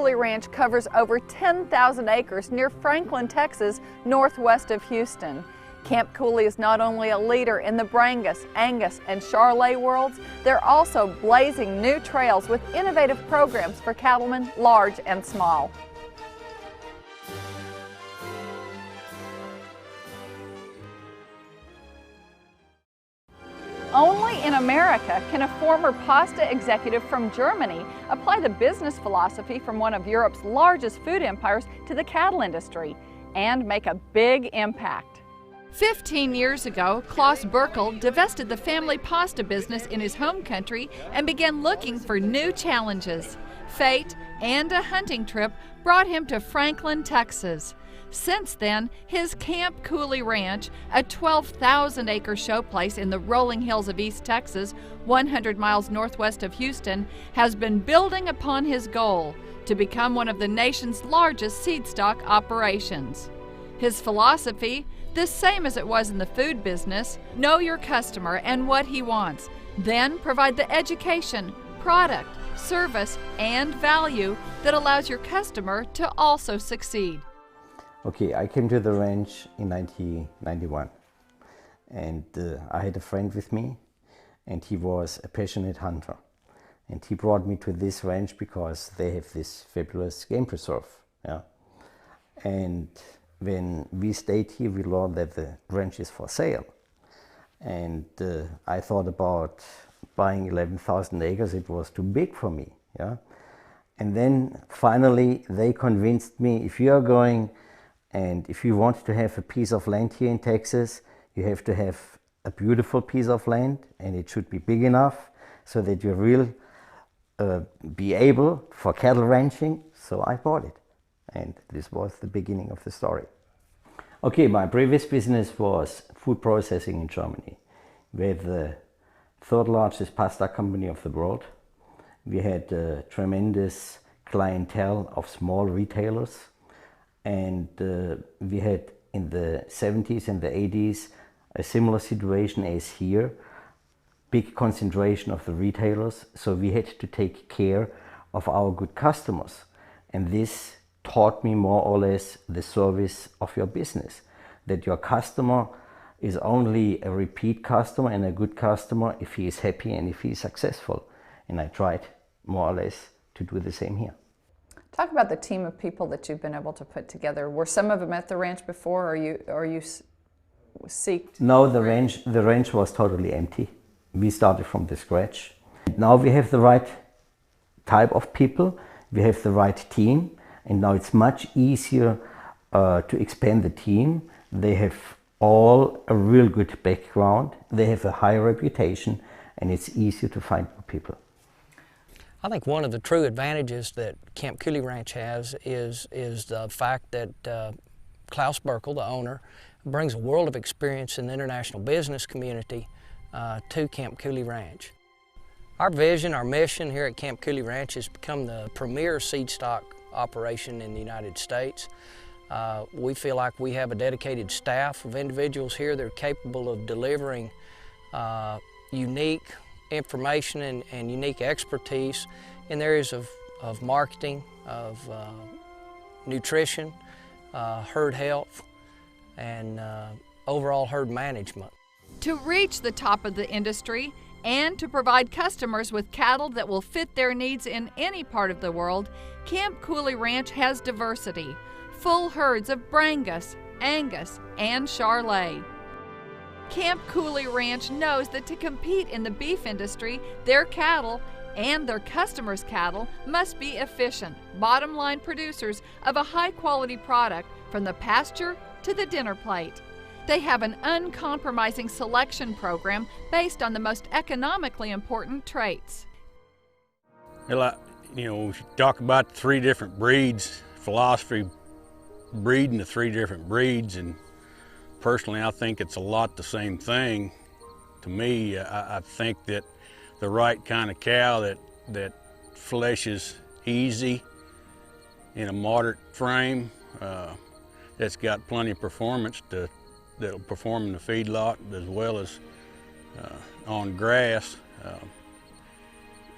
Coooley Ranch covers over 10,000 acres near Franklin, Texas, northwest of Houston. Camp Coooley is not only a leader in the Brangus, Angus, and Charolais worlds, they're also blazing new trails with innovative programs for cattlemen large and small. Only in America can a former pasta executive from Germany apply the business philosophy from one of Europe's largest food empires to the cattle industry and make a big impact. 15 years ago, Klaus Burkel divested the family pasta business in his home country and began looking for new challenges. Fate and a hunting trip brought him to Franklin, Texas. Since then, his Camp Coooley Ranch, a 12,000-acre showplace in the rolling hills of East Texas, 100 miles northwest of Houston, has been building upon his goal to become one of the nation's largest seed stock operations. His philosophy, the same as it was in the food business: know your customer and what he wants, then provide the education, product, service, and value that allows your customer to also succeed. Okay, I came to the ranch in 1991, and I had a friend with me, and he was a passionate hunter. And he brought me to this ranch because they have this fabulous game preserve. Yeah? And when we stayed here, we learned that the ranch is for sale. And I thought about buying 11,000 acres. It was too big for me. Yeah? And then finally they convinced me, if you are going and if you want to have a piece of land here in Texas, you have to have a beautiful piece of land, and it should be big enough so that you will be able for cattle ranching. So I bought it, and this was the beginning of the story. Okay, my previous business was food processing in Germany. We had the third largest pasta company of the world. We had a tremendous clientele of small retailers. And we had in the 70s and the 80s a similar situation as here, big concentration of the retailers. So we had to take care of our good customers. And this taught me more or less the service of your business, that your customer is only a repeat customer and a good customer if he is happy and if he is successful. And I tried more or less to do the same here. Talk about the team of people that you've been able to put together. Were some of them at the ranch before, or you seeked? No, the ranch was totally empty. We started from the scratch. Now we have the right type of people, we have the right team, and now it's much easier to expand the team. They have all a real good background, they have a high reputation, and it's easier to find new people. I think one of the true advantages that Camp Coooley Ranch has is the fact that Klaus Burkel, the owner, brings a world of experience in the international business community to Camp Coooley Ranch. Our vision, our mission here at Camp Coooley Ranch is to become the premier seed stock operation in the United States. We feel like we have a dedicated staff of individuals here that are capable of delivering unique information and unique expertise in areas of marketing, of nutrition, herd health, and overall herd management. To reach the top of the industry and to provide customers with cattle that will fit their needs in any part of the world, Camp Coooley Ranch has diversity, full herds of Brangus, Angus, and Charolais. Camp Coooley Ranch knows that to compete in the beef industry, their cattle and their customers' cattle must be efficient, bottom-line producers of a high-quality product from the pasture to the dinner plate. They have an uncompromising selection program based on the most economically important traits. Well, we talk about the three different breeds, philosophy, breeding the three different breeds, and personally, I think it's a lot the same thing. To me, I think that the right kind of cow that fleshes easy in a moderate frame, that's got plenty of performance that'll perform in the feedlot as well as on grass,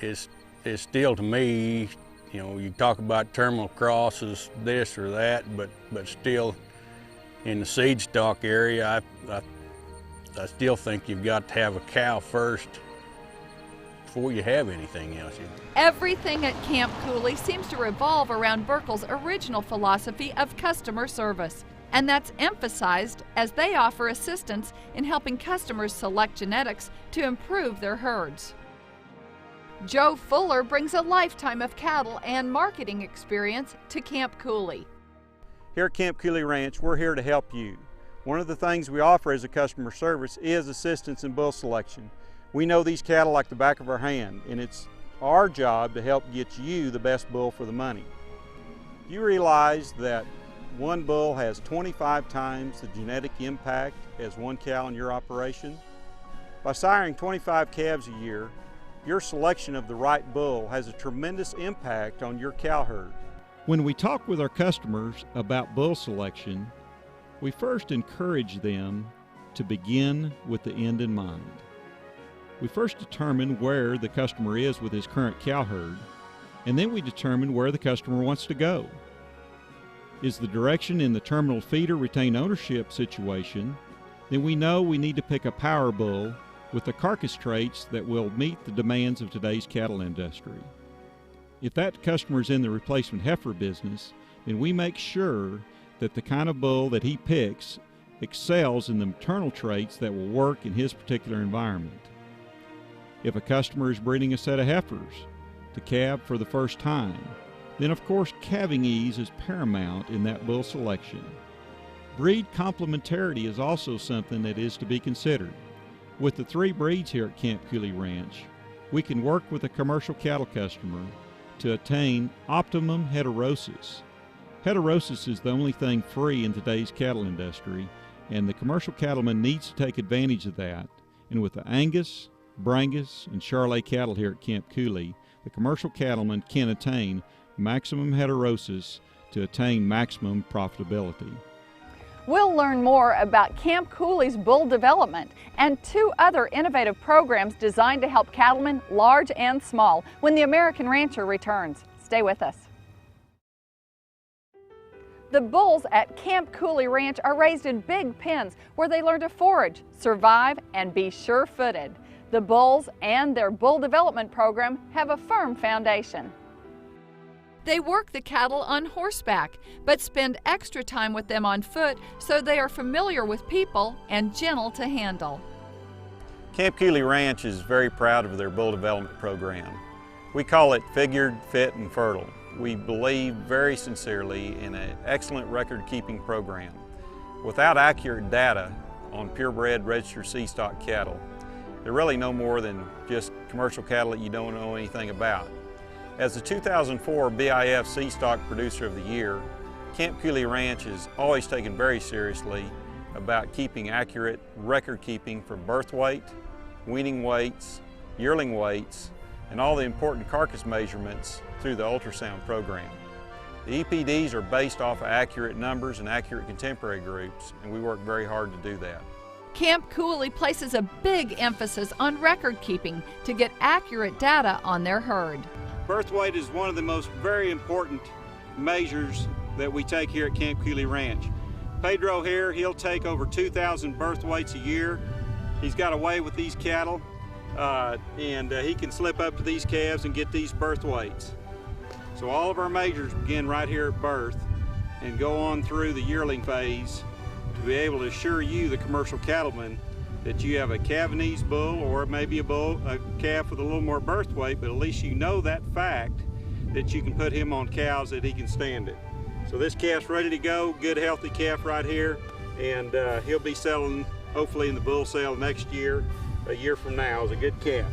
is still, to me, You know, you talk about terminal crosses, this or that, but still in the seed stock area, I still think you've got to have a cow first before you have anything else. Everything at Camp Coooley seems to revolve around Burkle's original philosophy of customer service, and that's emphasized as they offer assistance in helping customers select genetics to improve their herds. Joe Fuller brings a lifetime of cattle and marketing experience to Camp Coooley. Here at Camp Coooley Ranch, we're here to help you. One of the things we offer as a customer service is assistance in bull selection. We know these cattle like the back of our hand, and it's our job to help get you the best bull for the money. You realize that one bull has 25 times the genetic impact as one cow in your operation? By siring 25 calves a year, your selection of the right bull has a tremendous impact on your cow herd. When we talk with our customers about bull selection, we first encourage them to begin with the end in mind. We first determine where the customer is with his current cow herd, and then we determine where the customer wants to go. Is the direction in the terminal feeder retain ownership situation, then we know we need to pick a power bull with the carcass traits that will meet the demands of today's cattle industry. If that customer is in the replacement heifer business, then we make sure that the kind of bull that he picks excels in the maternal traits that will work in his particular environment. If a customer is breeding a set of heifers to calve for the first time, then of course calving ease is paramount in that bull selection. Breed complementarity is also something that is to be considered. With the 3 breeds here at Camp Coooley Ranch, we can work with a commercial cattle customer to attain optimum heterosis. Heterosis is the only thing free in today's cattle industry, and the commercial cattleman needs to take advantage of that. And with the Angus, Brangus, and Charolais cattle here at Camp Coooley, the commercial cattleman can attain maximum heterosis to attain maximum profitability. We'll learn more about Camp Coooley's bull development and 2 other innovative programs designed to help cattlemen large and small when the American Rancher returns. Stay with us. The bulls at Camp Coooley Ranch are raised in big pens where they learn to forage, survive, and be sure-footed. The bulls and their bull development program have a firm foundation. They work the cattle on horseback, but spend extra time with them on foot so they are familiar with people and gentle to handle. Camp Coooley Ranch is very proud of their bull development program. We call it Figured, Fit, and Fertile. We believe very sincerely in an excellent record-keeping program. Without accurate data on purebred registered C-stock cattle, they're really no more than just commercial cattle that you don't know anything about. As the 2004 BIF C-Stock Producer of the Year, Camp Coooley Ranch is always taken very seriously about keeping accurate record keeping for birth weight, weaning weights, yearling weights, and all the important carcass measurements through the ultrasound program. The EPDs are based off of accurate numbers and accurate contemporary groups, and we work very hard to do that. Camp Coooley places a big emphasis on record keeping to get accurate data on their herd. Birth weight is one of the most very important measures that we take here at Camp Coooley Ranch. Pedro here, he'll take over 2,000 birth weights a year. He's got away with these cattle, and he can slip up to these calves and get these birth weights. So all of our measures begin right here at birth and go on through the yearling phase to be able to assure you, the commercial cattleman, that you have a Cavanese bull or maybe a calf with a little more birth weight, but at least you know that fact that you can put him on cows that he can stand it. So this calf's ready to go, good healthy calf right here, and he'll be selling hopefully in the bull sale next year, a year from now, as a good calf.